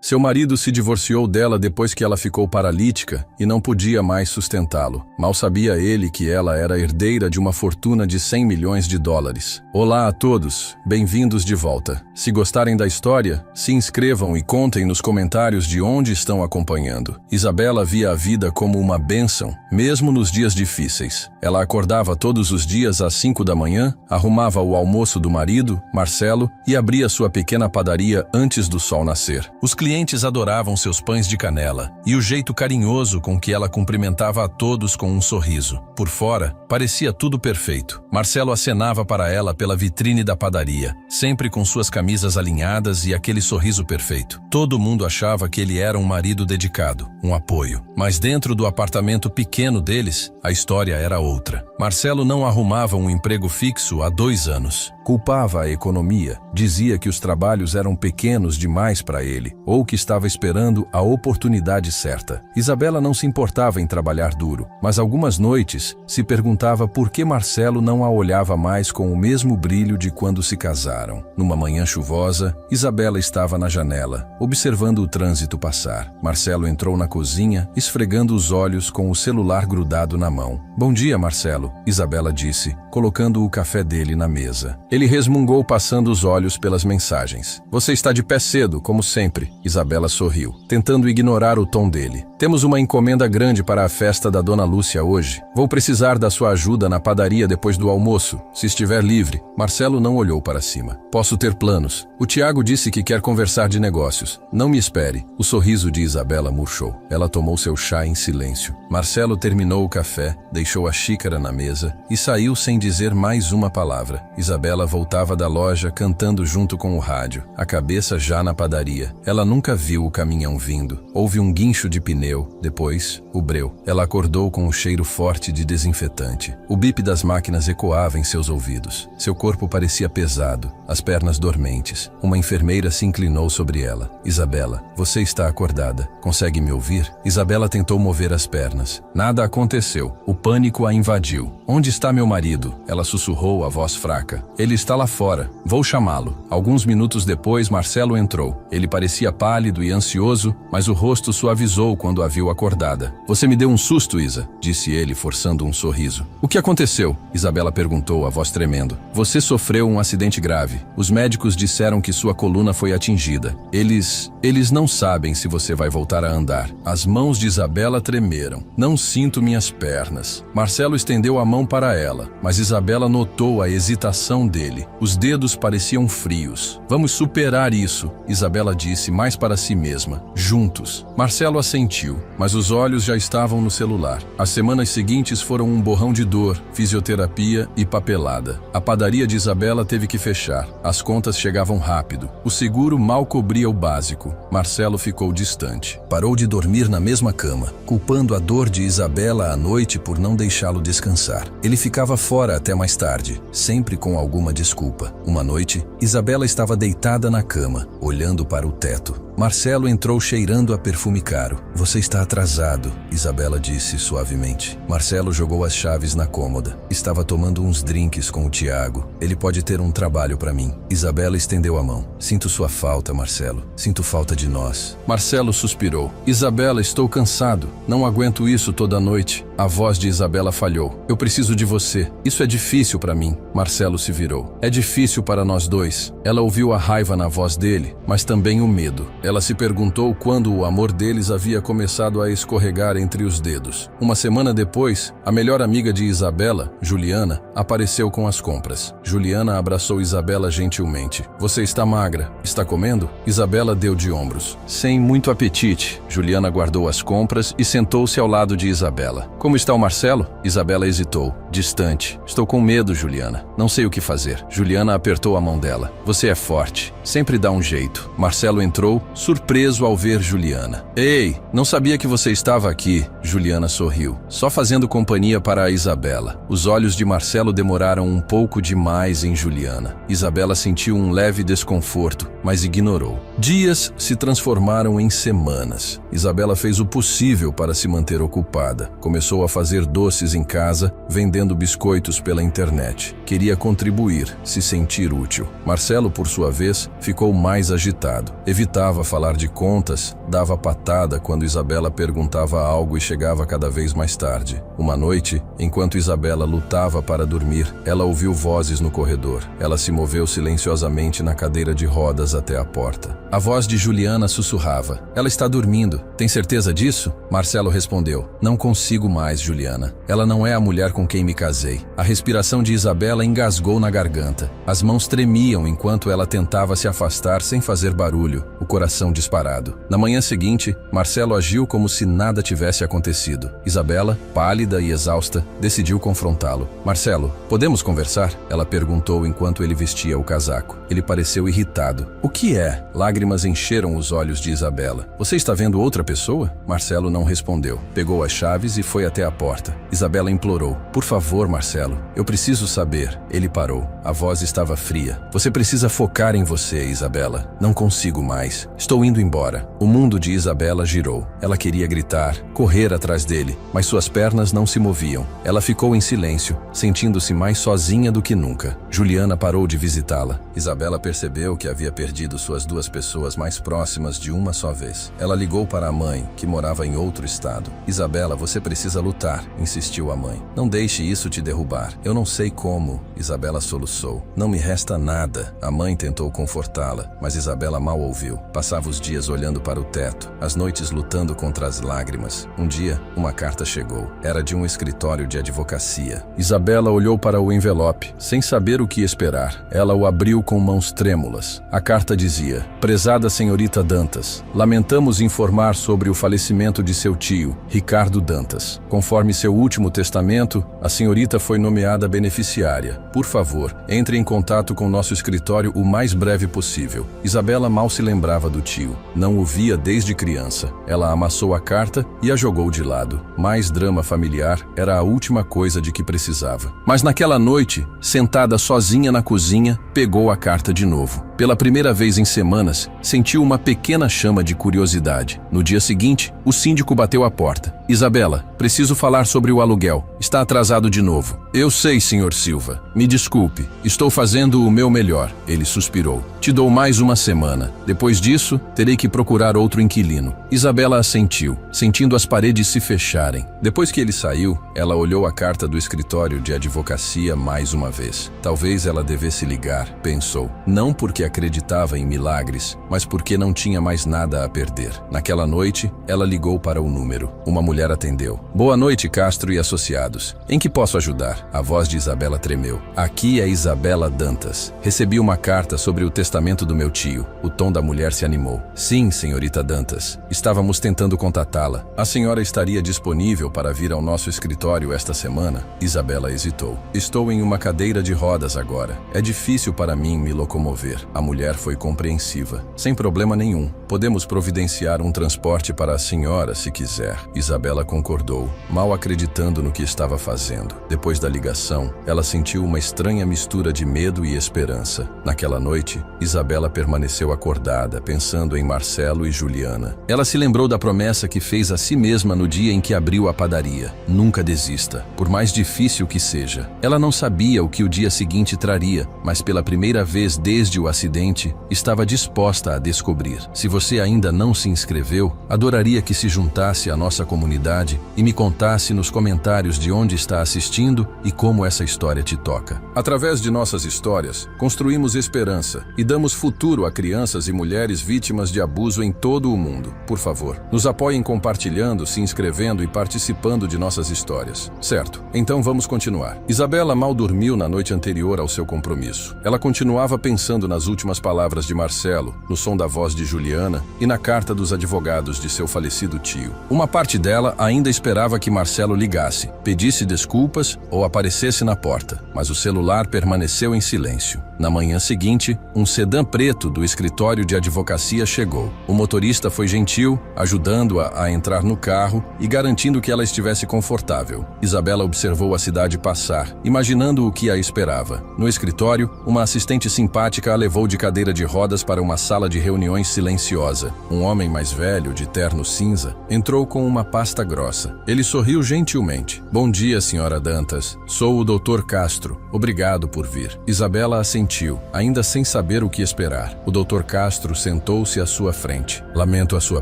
Seu marido se divorciou dela depois que ela ficou paralítica e não podia mais sustentá-lo. Mal sabia ele que ela era herdeira de uma fortuna de 100 milhões de dólares. Olá a todos, bem-vindos de volta. Se gostarem da história, se inscrevam e contem nos comentários de onde estão acompanhando. Isabela via a vida como uma bênção, mesmo nos dias difíceis. Ela acordava todos os dias às 5 da manhã, arrumava o almoço do marido, Marcelo, e abria sua pequena padaria antes do sol nascer. Os clientes adoravam seus pães de canela e o jeito carinhoso com que ela cumprimentava a todos com um sorriso. Por fora, parecia tudo perfeito. Marcelo acenava para ela pela vitrine da padaria, sempre com suas camisas alinhadas e aquele sorriso perfeito. Todo mundo achava que ele era um marido dedicado, um apoio. Mas dentro do apartamento pequeno deles, a história era outra. Marcelo não arrumava um emprego fixo há 2 anos. Culpava a economia, dizia que os trabalhos eram pequenos demais para ele, ou que estava esperando a oportunidade certa. Isabela não se importava em trabalhar duro, mas algumas noites se perguntava por que Marcelo não a olhava mais com o mesmo brilho de quando se casaram. Numa manhã chuvosa, Isabela estava na janela, observando o trânsito passar. Marcelo entrou na cozinha, esfregando os olhos com o celular grudado na mão. "Bom dia, Marcelo", Isabela disse, colocando o café dele na mesa. Ele resmungou passando os olhos pelas mensagens. "Você está de pé cedo, como sempre", Isabela sorriu, tentando ignorar o tom dele. "Temos uma encomenda grande para a festa da Dona Lúcia hoje. Vou precisar da sua ajuda na padaria depois do almoço, se estiver livre." Marcelo não olhou para cima. "Posso ter planos. O Tiago disse que quer conversar de negócios. Não me espere." O sorriso de Isabela murchou. Ela tomou seu chá em silêncio. Marcelo terminou o café, deixou a xícara na mesa e saiu sem dizer mais uma palavra. Isabela voltava da loja cantando junto com o rádio, a cabeça já na padaria. Ela nunca viu o caminhão vindo. Houve um guincho de pneu, depois o breu. Ela acordou com um cheiro forte de desinfetante. O bip das máquinas ecoava em seus ouvidos. Seu corpo parecia pesado, as pernas dormentes. Uma enfermeira se inclinou sobre ela. "Isabela, você está acordada. Consegue me ouvir?" Isabela tentou mover as pernas. Nada aconteceu. O pânico a invadiu. "Onde está meu marido?" Ela sussurrou a voz fraca. "Ele está lá fora. Vou chamá-lo." Alguns minutos depois, Marcelo entrou. Ele parecia pálido e ansioso, mas o rosto suavizou quando a viu acordada. "Você me deu um susto, Isa", disse ele, forçando um sorriso. "O que aconteceu?" Isabela perguntou, a voz tremendo. "Você sofreu um acidente grave. Os médicos disseram que sua coluna foi atingida. Eles não sabem se você vai voltar a andar." As mãos de Isabela tremeram. "Não sinto minhas pernas." Marcelo estendeu a mão para ela, mas Isabela notou a hesitação dele. Os dedos pareciam frios. "Vamos superar isso", Isabela disse mais para si mesma. "Juntos." Marcelo assentiu, mas os olhos já estavam no celular. As semanas seguintes foram um borrão de dor, fisioterapia e papelada. A padaria de Isabela teve que fechar. As contas chegavam rápido. O seguro mal cobria o básico. Marcelo ficou distante. Parou de dormir na mesma cama, culpando a dor de Isabela à noite por não deixá-lo descansar. Ele ficava fora até mais tarde, sempre com alguma desculpa. Uma noite, Isabela estava deitada na cama, olhando para o teto. Marcelo entrou cheirando a perfume caro. "Você está atrasado", Isabela disse suavemente. Marcelo jogou as chaves na cômoda. "Estava tomando uns drinks com o Tiago. Ele pode ter um trabalho para mim." Isabela estendeu a mão. "Sinto sua falta, Marcelo. Sinto falta de nós." Marcelo suspirou. "Isabela, estou cansado. Não aguento isso toda noite." A voz de Isabela falhou. "Eu preciso de você. Isso é difícil para mim." Marcelo se virou. "É difícil para nós dois." Ela ouviu a raiva na voz dele, mas também o medo. Ela se perguntou quando o amor deles havia começado a escorregar entre os dedos. Uma semana depois, a melhor amiga de Isabela, Juliana, apareceu com as compras. Juliana abraçou Isabela gentilmente. "Você está magra. Está comendo?" Isabela deu de ombros. "Sem muito apetite." Juliana guardou as compras e sentou-se ao lado de Isabela. "Como está o Marcelo?" Isabela hesitou. Distante. "Estou com medo, Juliana. Não sei o que fazer." Juliana apertou a mão dela. "Você é forte. Sempre dá um jeito." Marcelo entrou, surpreso ao ver Juliana. "Ei, não sabia que você estava aqui." Juliana sorriu, só fazendo companhia para a Isabela. Os olhos de Marcelo demoraram um pouco demais em Juliana. Isabela sentiu um leve desconforto, mas ignorou. Dias se transformaram em semanas. Isabela fez o possível para se manter ocupada. Começou começou a fazer doces em casa, vendendo biscoitos pela internet. Queria contribuir, se sentir útil. Marcelo, por sua vez, ficou mais agitado. Evitava falar de contas, dava patada quando Isabela perguntava algo e chegava cada vez mais tarde. Uma noite, enquanto Isabela lutava para dormir, ela ouviu vozes no corredor. Ela se moveu silenciosamente na cadeira de rodas até a porta. A voz de Juliana sussurrava: "Ela está dormindo. Tem certeza disso?" Marcelo respondeu: "Não consigo mais, Juliana. Ela não é a mulher com quem me casei." A respiração de Isabela engasgou na garganta. As mãos tremiam enquanto ela tentava se afastar sem fazer barulho, o coração disparado. Na manhã seguinte, Marcelo agiu como se nada tivesse acontecido. Isabela, pálida e exausta, decidiu confrontá-lo. "Marcelo, podemos conversar?" Ela perguntou enquanto ele vestia o casaco. Ele pareceu irritado. "O que é?" Lágrimas encheram os olhos de Isabela. "Você está vendo outra pessoa?" Marcelo não respondeu. Pegou as chaves e foi até a porta. Isabela implorou: "Por favor, Marcelo, eu preciso saber." Ele parou. A voz estava fria. "Você precisa focar em você, Isabela. Não consigo mais. Estou indo embora." O mundo de Isabela girou. Ela queria gritar, correr atrás dele, mas suas pernas não se moviam. Ela ficou em silêncio, sentindo-se mais sozinha do que nunca. Juliana parou de visitá-la. Isabela percebeu que havia perdido suas duas pessoas mais próximas de uma só vez. Ela ligou para a mãe, que morava em outro estado. "Isabela, você precisa lutar", insistiu a mãe. "Não deixe isso te derrubar." "Eu não sei como." Isabela soluçou. "Não me resta nada." A mãe tentou confortá-la, mas Isabela mal ouviu. Passava os dias olhando para o teto, as noites lutando contra as lágrimas. Um dia, uma carta chegou. Era de um escritório de advocacia. Isabela olhou para o envelope, sem saber o que esperar. Ela o abriu com mãos trêmulas. A carta dizia: "Prezada senhorita Dantas, lamentamos informar sobre o falecimento de seu tio, Ricardo Dantas. Conforme seu último testamento, a senhorita foi nomeada beneficiária. Por favor, entre em contato com nosso escritório o mais breve possível." Isabela mal se lembrava do tio. Não o via desde criança. Ela amassou a carta e a jogou de lado. Mais drama familiar era a última coisa de que precisava. Mas naquela noite, sentada sozinha na cozinha, pegou a carta de novo. Pela primeira vez em semanas, sentiu uma pequena chama de curiosidade. No dia seguinte, o síndico bateu à porta. "Isabela, preciso falar sobre o aluguel. Está atrasado de novo." "Eu sei, senhor Silva. Me desculpe. Estou fazendo o meu melhor." Ele suspirou. "Te dou mais uma semana. Depois disso, terei que procurar outro inquilino." Isabela assentiu, sentindo as paredes se fecharem. Depois que ele saiu, ela olhou a carta do escritório de advocacia mais uma vez. Talvez ela devesse ligar, pensou. Não porque acreditava em milagres, mas porque não tinha mais nada a perder. Naquela noite, ela ligou para o número. Uma mulher atendeu. "Boa noite, Castro e Associados. Em que posso ajudar?" A voz de Isabela tremeu. "Aqui é Isabela Dantas. Recebi uma carta sobre o testamento do meu tio." O tom da mulher se animou. "Sim, senhorita Dantas. Estávamos tentando contatá-la. A senhora estaria disponível para vir ao nosso escritório esta semana?" Isabela hesitou. "Estou em uma cadeira de rodas agora. É difícil para mim me locomover." A mulher foi compreensiva. "Sem problema nenhum. Podemos providenciar um transporte para a senhora, se quiser." Isabela concordou, mal acreditando no que estava fazendo. Depois da ligação, ela sentiu uma estranha mistura de medo e esperança. Naquela noite, Isabela permaneceu acordada, pensando em Marcelo e Juliana. Ela se lembrou da promessa que fez a si mesma no dia em que abriu a padaria. Nunca desista, por mais difícil que seja. Ela não sabia o que o dia seguinte traria, mas pela primeira vez desde o acidente, estava disposta a descobrir. Se você ainda não se inscreveu, adoraria que se juntasse à nossa comunidade e me contasse nos comentários de onde está assistindo e como essa história te toca. Através de nossas histórias, construímos esperança e damos futuro a crianças e mulheres vítimas de abuso em todo o mundo. Por favor, nos apoiem compartilhando, se inscrevendo e participando de nossas histórias. Certo, então vamos continuar. Isabela mal dormiu na noite anterior ao seu compromisso. Ela continuava pensando nas últimas palavras de Marcelo, no som da voz de Juliana e na carta dos advogados de seu falecido tio. Uma parte dela ainda esperava que Marcelo ligasse, pedisse desculpas ou aparecesse na porta, mas o celular permaneceu em silêncio. Na manhã seguinte, um sedã preto do escritório de advocacia chegou. O motorista foi gentil, ajudando-a a entrar no carro e garantindo que ela estivesse confortável. Isabela observou a cidade passar, imaginando o que a esperava. No escritório, uma assistente simpática a levou de cadeira de rodas para uma sala de reuniões silenciosa. Um homem mais velho, de terno cinza, entrou com uma pasta grossa. Ele sorriu gentilmente gentilmente. Bom dia, senhora Dantas. Sou o Dr. Castro. Obrigado por vir. Isabela assentiu, ainda sem saber o que esperar. O Dr. Castro sentou-se à sua frente. Lamento a sua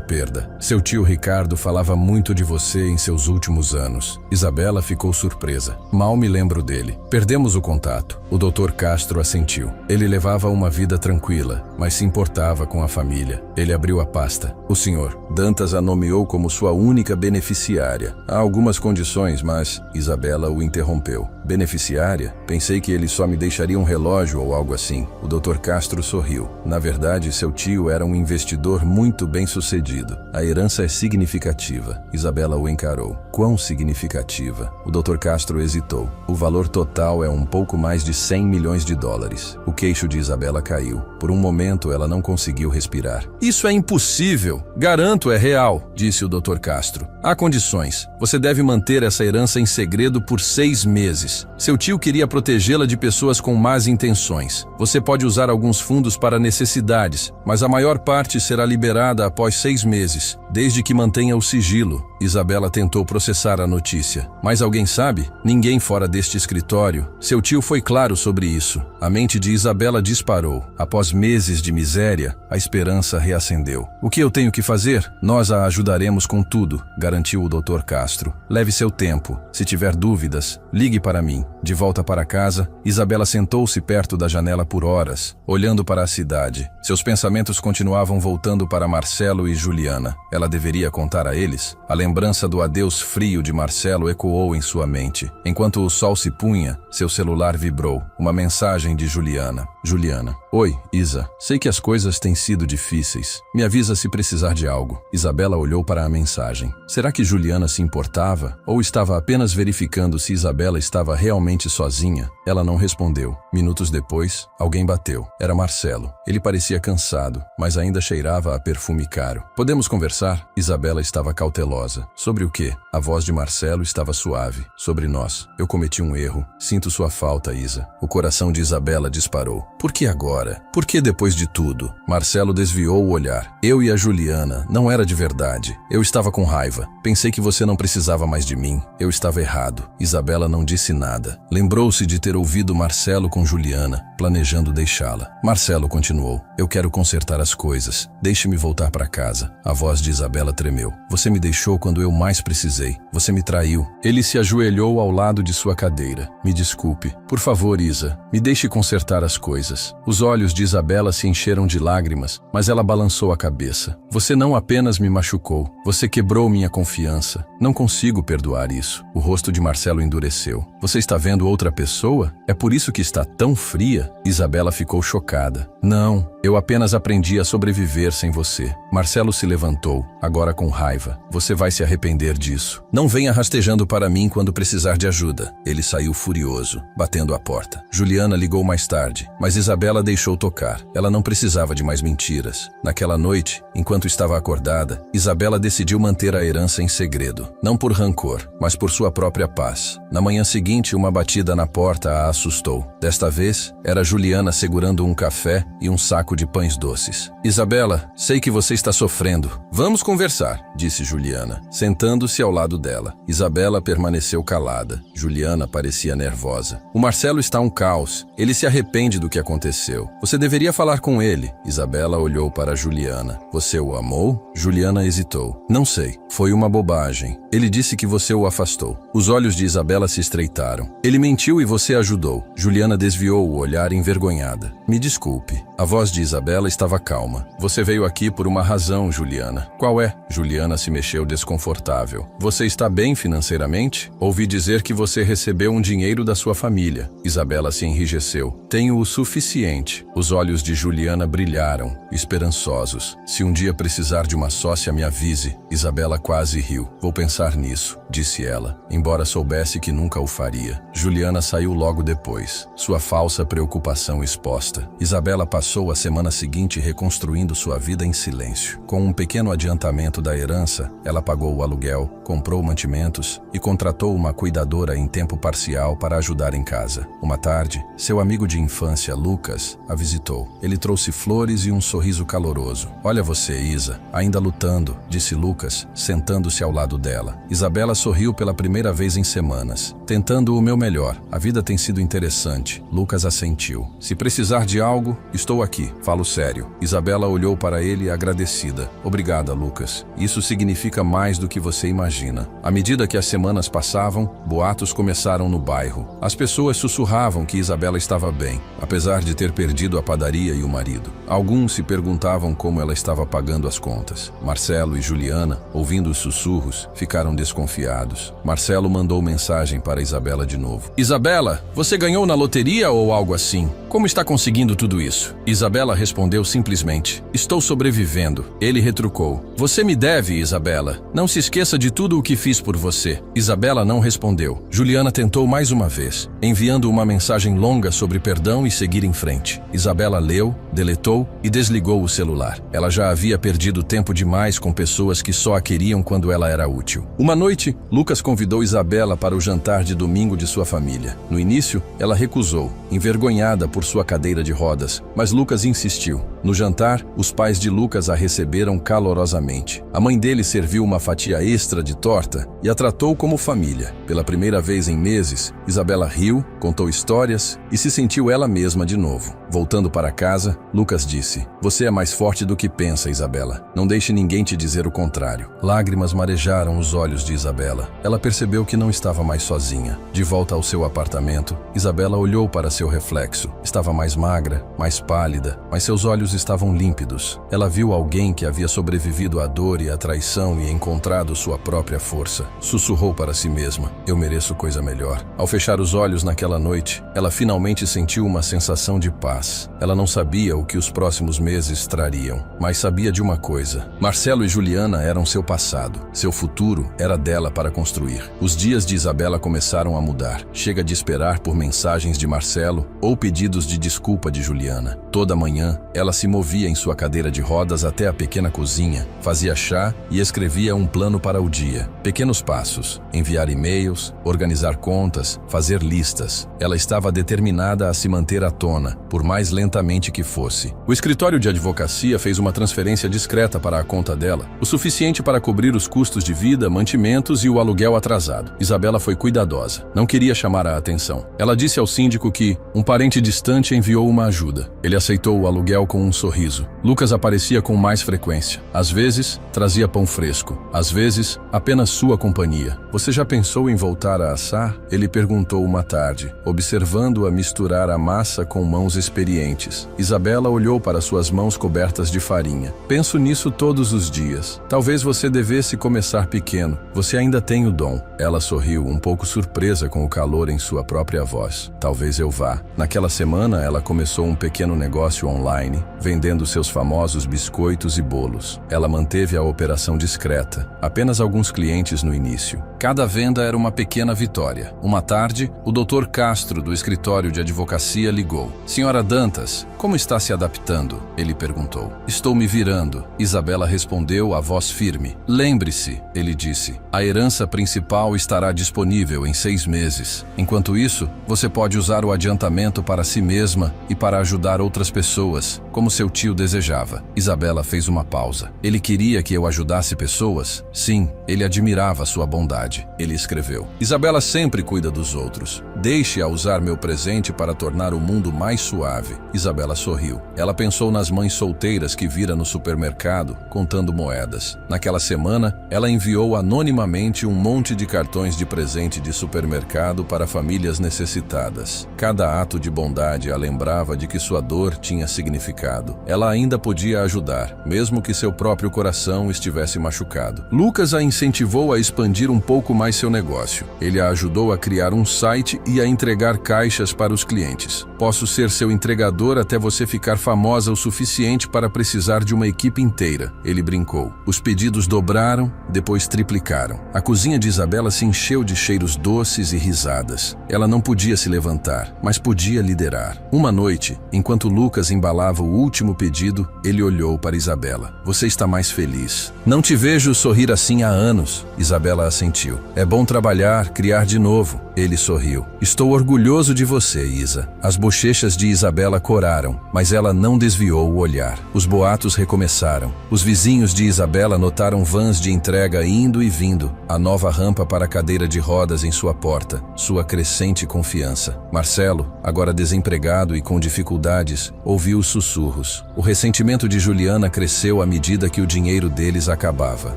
perda. Seu tio Ricardo falava muito de você em seus últimos anos. Isabela ficou surpresa. Mal me lembro dele. Perdemos o contato. O Dr. Castro assentiu. Ele levava uma vida tranquila, mas se importava com a família. Ele abriu a pasta. O senhor Dantas a nomeou como sua única beneficiária. Há algumas condições, mas Isabela o interrompeu. Beneficiária? Pensei que ele só me deixaria um relógio ou algo assim. O Dr. Castro sorriu. Na verdade, seu tio era um investidor muito bem-sucedido. A herança é significativa. Isabela o encarou. Quão significativa? O Dr. Castro hesitou. O valor total é um pouco mais de 100 milhões de dólares. O queixo de Isabela caiu. Por um momento, ela não conseguiu respirar. Isso é impossível. Garanto, é real, disse o Dr. Castro. Há condições. Você deve manter essa herança em segredo por 6 meses. Seu tio queria protegê-la de pessoas com más intenções. Você pode usar alguns fundos para necessidades, mas a maior parte será liberada após 6 meses, desde que mantenha o sigilo. Isabela tentou processar a notícia. Mas alguém sabe? Ninguém fora deste escritório. Seu tio foi claro sobre isso. A mente de Isabela disparou. Após meses de miséria, a esperança reacendeu. O que eu tenho que fazer? Nós a ajudaremos com tudo, garantiu o Dr. Castro. Leve seu tempo. Se tiver dúvidas, ligue para mim. De volta para casa, Isabela sentou-se perto da janela por horas, olhando para a cidade. Seus pensamentos continuavam voltando para Marcelo e Juliana. Ela deveria contar a eles? A lembrança do adeus frio de Marcelo ecoou em sua mente. Enquanto o sol se punha, seu celular vibrou. Uma mensagem de Juliana. Juliana. Oi, Isa. Sei que as coisas têm sido difíceis. Me avisa se precisar de algo. Isabela olhou para a mensagem. Será que Juliana se importava? Ou estava apenas verificando se Isabela estava realmente sozinha? Ela não respondeu. Minutos depois, alguém bateu. Era Marcelo. Ele parecia cansado, mas ainda cheirava a perfume caro. Podemos conversar? Isabela estava cautelosa. Sobre o quê? A voz de Marcelo estava suave. Sobre nós. Eu cometi um erro. Sinto sua falta, Isa. O coração de Isabela disparou. Por que agora? Por que depois de tudo? Marcelo desviou o olhar. Eu e a Juliana. Não era de verdade. Eu estava com raiva. Pensei que você não precisava mais de mim. Eu estava errado. Isabela não disse nada. Lembrou-se de ter ouvido Marcelo com Juliana, planejando deixá-la. Marcelo continuou. Eu quero consertar as coisas. Deixe-me voltar para casa. A voz de Isabela tremeu. Você me deixou quando eu mais precisei. Você me traiu. Ele se ajoelhou ao lado de sua cadeira. Me desculpe. Por favor, Isa, me deixe consertar as coisas. Os olhos de Isabela se encheram de lágrimas, mas ela balançou a cabeça. Você não apenas me machucou. Você quebrou minha confiança. Não consigo perdoar isso. O rosto de Marcelo endureceu. Você está vendo outra pessoa? É por isso que está tão fria? Isabela ficou chocada. Não, eu apenas aprendi a sobreviver sem você. Marcelo se levantou, agora com raiva. Você vai se arrepender disso. Não venha rastejando para mim quando precisar de ajuda. Ele saiu furioso, batendo a porta. Juliana ligou mais tarde, mas Isabela deixou tocar. Ela não precisava de mais mentiras. Naquela noite, enquanto estava acordada, Isabela decidiu manter a herança em segredo. Não por rancor, mas por sua própria paz. Na manhã seguinte, uma batida na porta a assustou. Desta vez, era Juliana segurando um café e um saco de pães doces. Isabela, sei que você está sofrendo. Vamos conversar, disse Juliana, sentando-se ao lado dela. Isabela permaneceu calada. Juliana parecia nervosa. O Marcelo está um caos. Ele se arrepende do que aconteceu. Você deveria falar com ele. Isabela olhou para Juliana. Você o amou? Juliana hesitou. Não sei. Foi uma bobagem. Ele disse que você o afastou. Os olhos de Isabela se estreitaram. Ele mentiu e você ajudou. Juliana desviou o olhar envergonhada. Me desculpe. A voz de Isabela estava calma. Você veio aqui por uma razão, Juliana. Qual é? Juliana se mexeu desconfortável. Você está bem financeiramente? Ouvi dizer que você recebeu um dinheiro da sua família. Isabela se enrijeceu. Tenho o suficiente. Os olhos de Juliana brilharam, esperançosos. Se um dia precisar de uma sócia, me avise. Isabela quase riu. Vou pensar nisso, disse ela, embora soubesse que nunca o faria. Juliana saiu logo depois, sua falsa preocupação exposta. Isabela passou a semana seguinte reconstruindo sua vida em silêncio. Com um pequeno adiantamento da herança, ela pagou o aluguel, comprou mantimentos e contratou uma cuidadora em tempo parcial para ajudar em casa. Uma tarde, seu amigo de infância, Lucas, a visitou. Ele trouxe flores e um sorriso caloroso. Olha você, Isa, ainda lutando, disse Lucas Lucas, sentando-se ao lado dela. Isabela sorriu pela primeira vez em semanas. Tentando o meu melhor. A vida tem sido interessante. Lucas assentiu. Se precisar de algo, estou aqui. Falo sério. Isabela olhou para ele agradecida. Obrigada, Lucas. Isso significa mais do que você imagina. À medida que as semanas passavam, boatos começaram no bairro. As pessoas sussurravam que Isabela estava bem, apesar de ter perdido a padaria e o marido. Alguns se perguntavam como ela estava pagando as contas. Marcelo e Juliana, ouvindo os sussurros, ficaram desconfiados. Marcelo mandou mensagem para Isabela de novo. Isabela, você ganhou na loteria ou algo assim? Como está conseguindo tudo isso? Isabela respondeu simplesmente. Estou sobrevivendo. Ele retrucou. Você me deve, Isabela. Não se esqueça de tudo o que fiz por você. Isabela não respondeu. Juliana tentou mais uma vez, enviando uma mensagem longa sobre perdão e seguir em frente. Isabela leu, deletou e desligou o celular. Ela já havia perdido tempo demais com pessoas que só a queriam quando ela era útil. Uma noite, Lucas convidou Isabela para o jantar de domingo de sua família. No início, ela recusou, envergonhada por sua cadeira de rodas, mas Lucas insistiu. No jantar, os pais de Lucas a receberam calorosamente. A mãe dele serviu uma fatia extra de torta e a tratou como família. Pela primeira vez em meses, Isabela riu, contou histórias e se sentiu ela mesma de novo. Voltando para casa, Lucas disse: Você é mais forte do que pensa, Isabela. Não deixe ninguém te dizer o contrário. Lágrimas marejaram os olhos de Isabela. Ela percebeu que não estava mais sozinha. De volta ao seu apartamento, Isabela olhou para seu reflexo. Estava mais magra, mais pálida, mas seus olhos estavam límpidos. Ela viu alguém que havia sobrevivido à dor e à traição e encontrado sua própria força. Sussurrou para si mesma: Eu mereço coisa melhor. Ao fechar os olhos naquela noite, ela finalmente sentiu uma sensação de paz. Ela não sabia o que os próximos meses trariam, mas sabia de uma coisa: Marcelo e Juliana eram seu passado. Seu futuro era dela para construir. Os dias de Isabela começaram a mudar. Chega de esperar por mensagens de Marcelo ou pedidos de desculpa de Juliana. Toda manhã, ela se movia em sua cadeira de rodas até a pequena cozinha, fazia chá e escrevia um plano para o dia. Pequenos passos: enviar e-mails, organizar contas, fazer listas. Ela estava determinada a se manter à tona, por mais lentamente que fosse. O escritório de advocacia fez uma transferência discreta para a conta dela, o suficiente para cobrir os custos de vida, mantimentos e o aluguel atrasado. Isabela foi cuidadosa. Não queria chamar a atenção. Ela disse ao síndico que um parente distante enviou uma ajuda. Ele aceitou o aluguel com um sorriso. Lucas aparecia com mais frequência. Às vezes, trazia pão fresco. Às vezes, apenas sua companhia. Você já pensou em voltar a assar? Ele perguntou uma tarde, observando-a misturar a massa com mãos experientes. Isabela olhou para suas mãos cobertas de farinha. Penso nisso todos os dias. Talvez você devesse começar pequeno. Você ainda tem o dom. Ela sorriu, um pouco surpresa com o calor em sua própria voz. Talvez eu vá. Naquela semana, ela começou um pequeno negócio online, vendendo seus famosos biscoitos e bolos. Ela manteve a operação discreta, apenas alguns clientes no início. Cada venda era uma pequena vitória. Uma tarde, o Dr. Castro, do escritório de advocacia, ligou. Senhora Dantas, como está se adaptando? Ele perguntou. Estou me virando. Isabela respondeu, a voz firme. Lembre-se, ele disse, a herança principal estará disponível em 6 meses. Enquanto isso, você pode usar o adiantamento para si mesma e para ajudar outras pessoas, como seu tio desejava. Isabela fez uma pausa. Ele queria que eu ajudasse pessoas? Sim, ele admirava sua bondade. Ele escreveu. Isabela sempre cuida dos outros. Deixe-a usar meu presente para tornar o mundo mais suave. Isabela sorriu. Ela pensou nas mães solteiras que vira no supermercado, contando moedas. Naquela semana, ela enviou anonimamente um monte de cartões de presente de supermercado para famílias necessitadas. Cada ato de bondade a lembrava de que sua dor tinha significado. Ela ainda podia ajudar, mesmo que seu próprio coração estivesse machucado. Lucas a incentivou a expandir um pouco mais seu negócio. Ele a ajudou a criar um site e a entregar caixas para os clientes. Posso ser seu entregador até você ficar famosa o suficiente para precisar de uma equipe inteira, ele brincou. Os pedidos dobraram, depois triplicaram. A cozinha de Isabela se encheu de cheiros doces e risadas. Ela não podia se levantar, mas podia liderar. Uma noite, enquanto Lucas embalava o último pedido, ele olhou para Isabela. Você está mais feliz. Não te vejo sorrir assim há anos. Isabela assentiu. É bom trabalhar, criar de novo. Ele sorriu. Estou orgulhoso de você, Isa. As bochechas de Isabela coraram, mas ela não desviou o olhar. Os boatos recomeçaram. Os vizinhos de Isabela notaram vans de entrega indo e vindo, a nova rampa para a cadeira de rodas em sua porta, sua crescente confiança. Marcelo, agora desempregado e com dificuldades, ouviu os sussurros. O ressentimento de Juliana cresceu à medida que o dinheiro deles acabava.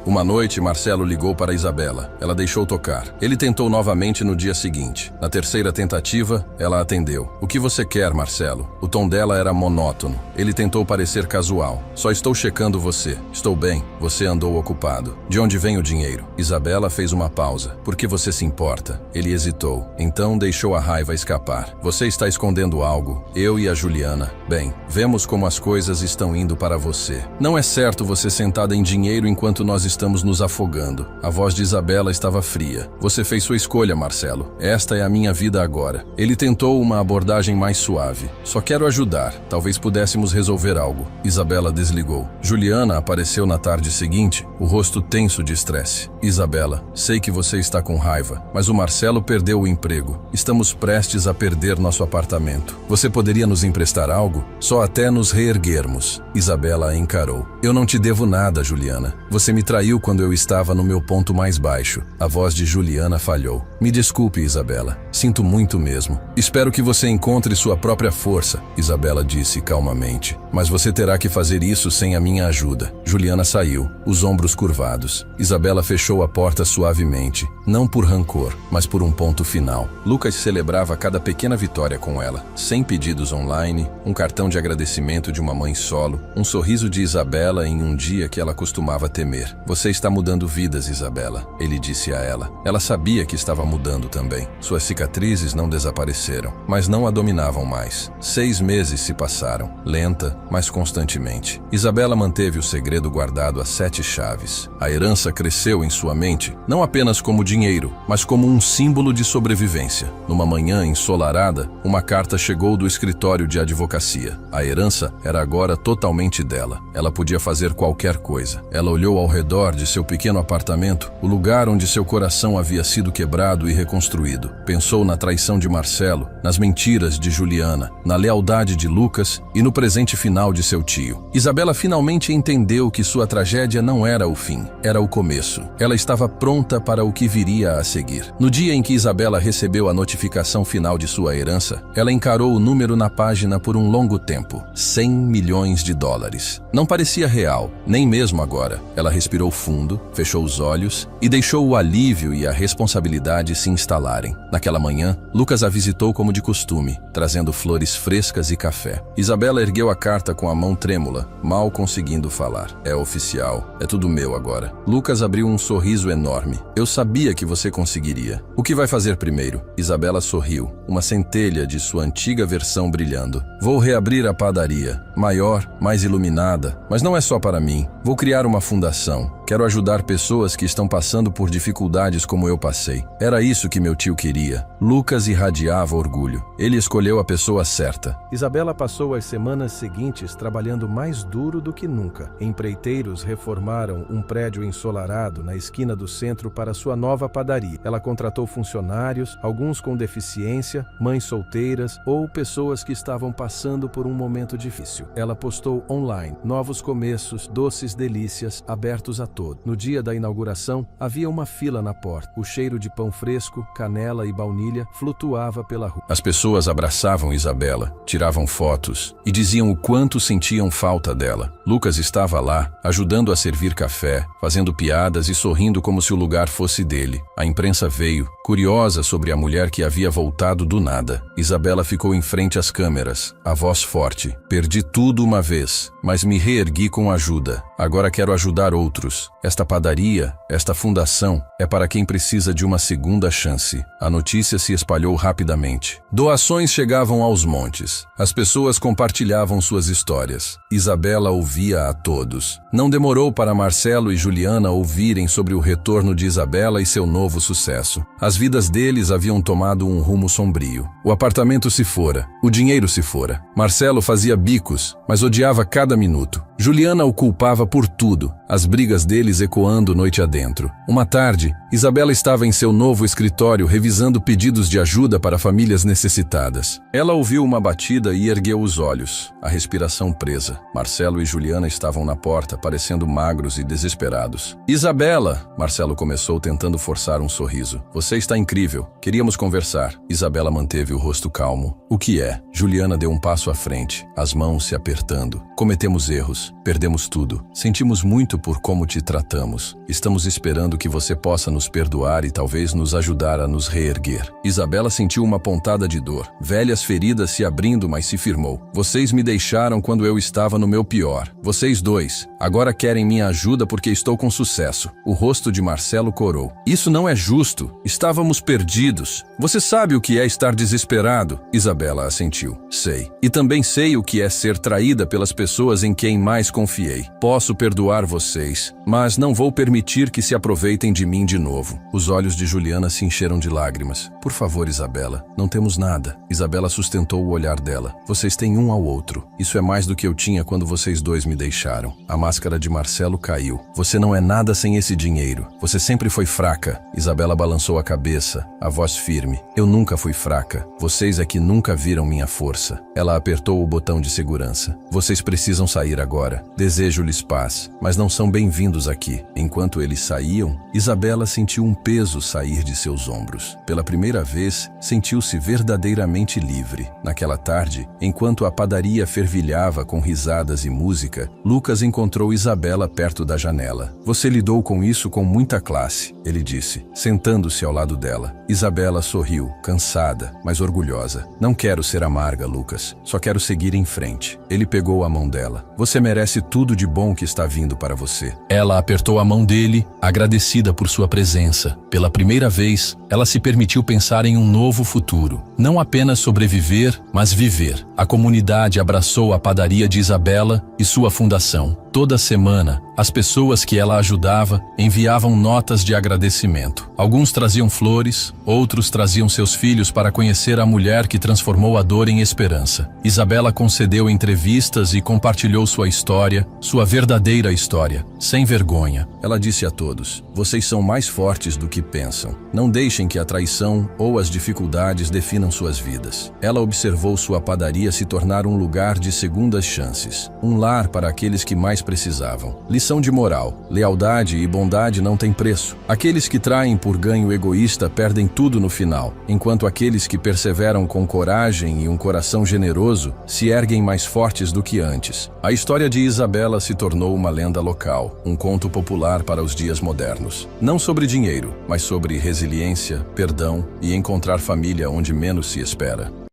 Uma noite, Marcelo ligou para Isabela. Ela deixou tocar. Ele tentou novamente no dia seguinte. Na terceira tentativa, ela atendeu. O que você quer, Marcelo? O tom dela era monótono. Ele tentou parecer casual. Só estou checando você. Estou bem. Você andou ocupado. De onde vem o dinheiro? Isabela fez uma pausa. Por que você se importa? Ele hesitou. Então deixou a raiva escapar. Você está escondendo algo. Eu e a Juliana. Bem, vemos como as coisas estão indo para você. Não é certo você sentada em dinheiro enquanto nós estamos nos afogando. A voz de Isabela estava fria. Você fez sua escolha, Marcelo. Esta é a minha vida agora. Ele tentou uma abordagem mais suave. Só quero ajudar. Talvez pudéssemos resolver algo. Isabela desligou. Juliana apareceu na tarde seguinte, o rosto tenso de estresse. Isabela, sei que você está com raiva, mas o Marcelo perdeu o emprego. Estamos prestes a perder nosso apartamento. Você poderia nos emprestar algo? Só até nos reerguermos. Isabela a encarou. Eu não te devo nada, Juliana. Você me traiu quando eu estava no meu ponto mais baixo. A voz de Juliana falhou. Me desculpe, Isabela. Sinto muito mesmo. Espero que você encontre sua própria força, Isabela disse calmamente. Mas você terá que fazer isso sem a minha ajuda. Juliana saiu, os ombros curvados. Isabela fechou a porta suavemente, não por rancor, mas por um ponto final. Lucas celebrava cada pequena vitória com ela. 100 pedidos online, um cartão de agradecimento de uma mãe solo, um sorriso de Isabela em um dia que ela costumava temer. Você está mudando vidas, Isabela, ele disse a ela. Ela sabia que estava mudando também. Suas cicatrizes não desapareceram, mas não a dominavam mais. 6 meses se passaram, lenta, mas constantemente. Isabela manteve o segredo guardado a 7 chaves. A herança cresceu em sua mente, não apenas como dinheiro, mas como um símbolo de sobrevivência. Numa manhã ensolarada, uma carta chegou do escritório de advocacia. A herança era agora totalmente dela. Ela podia fazer qualquer coisa. Ela olhou ao redor de seu pequeno apartamento, o lugar onde seu coração havia sido quebrado e reconstruído. Pensou na traição de Marcelo, nas mentiras de Juliana, na lealdade de Lucas e no presente final de seu tio. Isabela finalmente entendeu que sua tragédia não era o fim, era o começo. Ela estava pronta para o que viria a seguir. No dia em que Isabela recebeu a notificação final de sua herança, ela encarou o número na página por um longo tempo. 100 milhões de dólares. Não parecia real, nem mesmo agora. Ela respirou fundo, fechou os olhos e deixou o alívio e a responsabilidade se instalarem. Naquela manhã, Lucas a visitou como de costume, trazendo flores frescas e café. Isabela ergueu a carta com a mão trêmula, mal conseguindo falar. É oficial. É tudo meu agora. Lucas abriu um sorriso enorme. Eu sabia que você conseguiria. O que vai fazer primeiro? Isabela sorriu, uma centelha de sua antiga versão brilhando. Vou reabrir a padaria. Maior, mais iluminada. Mas não é só para mim. Vou criar uma fundação. Quero ajudar pessoas que estão passando por dificuldades como eu passei. Era isso que meu tio queria. Lucas irradiava orgulho. Ele escolheu a pessoa certa. Isabela passou as semanas seguintes trabalhando mais duro do que nunca. Empreiteiros reformaram um prédio ensolarado na esquina do centro para sua nova padaria. Ela contratou funcionários, alguns com deficiência, mães solteiras ou pessoas que estavam passando por um momento difícil. Ela postou online novos começos, doces delícias, abertos a todos. No dia da inauguração, havia uma fila na porta. O cheiro de pão fresco, canela e baunilha flutuava pela rua. As pessoas abraçavam Isabela, tiravam fotos e diziam o quanto sentiam falta dela. Lucas estava lá, ajudando a servir café, fazendo piadas e sorrindo como se o lugar fosse dele. A imprensa veio, curiosa sobre a mulher que havia voltado do nada. Isabela ficou em frente às câmeras, a voz forte. Perdi tudo uma vez, mas me reergui com ajuda. Agora quero ajudar outros. Esta padaria, esta fundação, é para quem precisa de uma segunda chance. A notícia se espalhou rapidamente. Doações chegavam aos montes. As pessoas compartilhavam suas histórias. Isabela ouvia a todos. Não demorou para Marcelo e Juliana ouvirem sobre o retorno de Isabela e seu novo sucesso. As vidas deles haviam tomado um rumo sombrio. O apartamento se fora. O dinheiro se fora. Marcelo fazia bicos, mas odiava cada minuto. Juliana o culpava por tudo. as brigas deles ecoando noite adentro. Uma tarde, Isabela estava em seu novo escritório revisando pedidos de ajuda para famílias necessitadas. Ela ouviu uma batida e ergueu os olhos, a respiração presa. Marcelo e Juliana estavam na porta, parecendo magros e desesperados. Isabela, Marcelo começou tentando forçar um sorriso. Você está incrível. Queríamos conversar. Isabela manteve o rosto calmo. O que é? Juliana deu um passo à frente, as mãos se apertando. Cometemos erros, perdemos tudo. Sentimos muito por como te tratamos. Estamos esperando que você possa nos perdoar e talvez nos ajudar a nos reerguer. Isabela sentiu uma pontada de dor. Velhas feridas se abrindo, mas se firmou. Vocês me deixaram quando eu estava no meu pior. Vocês dois. Agora querem minha ajuda porque estou com sucesso. O rosto de Marcelo corou. Isso não é justo. Estávamos perdidos. Você sabe o que é estar desesperado? Isabela assentiu. Sei. E também sei o que é ser traída pelas pessoas em quem mais confiei. Posso perdoar vocês, mas não vou permitir que se aproveitem de mim de novo. Os olhos de Juliana se encheram de lágrimas. Por favor, Isabela, não temos nada. Isabela sustentou o olhar dela. Vocês têm um ao outro. Isso é mais do que eu tinha quando vocês dois me deixaram. A máscara de Marcelo caiu. Você não é nada sem esse dinheiro. Você sempre foi fraca. Isabela balançou a cabeça, a voz firme. Eu nunca fui fraca. Vocês é que nunca viram minha força. Ela apertou o botão de segurança. Vocês precisam sair agora. Desejo-lhes paz, mas não são bem-vindos aqui. Enquanto eles saíam, Isabela sentiu um peso sair de seus ombros. Pela primeira vez, sentiu-se verdadeiramente livre. Naquela tarde, enquanto a padaria fervilhava com risadas e música, Lucas encontrou Isabela perto da janela. Você lidou com isso com muita classe, ele disse, sentando-se ao lado dela. Isabela sorriu, cansada, mas orgulhosa. Não quero ser amarga, Lucas. Só quero seguir em frente. Ele pegou a mão dela. Você merece tudo de bom que está vindo para você. Ela apertou a mão dele, agradecida por sua presença. Pela primeira vez, ela se permitiu pensar em um novo futuro. Não apenas sobreviver, mas viver. A comunidade abraçou a padaria de Isabela e sua fundação. Toda semana, as pessoas que ela ajudava enviavam notas de agradecimento. Alguns traziam flores, outros traziam seus filhos para conhecer a mulher que transformou a dor em esperança. Isabela concedeu entrevistas e compartilhou sua história, sua verdadeira história, sem vergonha. Ela disse a todos: vocês são mais fortes do que pensam. Não deixem que a traição ou as dificuldades definam suas vidas. Ela observou sua padaria se tornar um lugar de segundas chances, um lar para aqueles que mais precisavam. Lição de moral: lealdade e bondade não têm preço. Aqueles que traem por ganho egoísta perdem tudo no final, enquanto aqueles que perseveram com coragem e um coração generoso se erguem mais fortes do que antes. A história de Isabela se tornou uma lenda local, um conto popular para os dias modernos. Não sobre dinheiro, mas sobre resiliência, perdão e encontrar família onde menos se espera.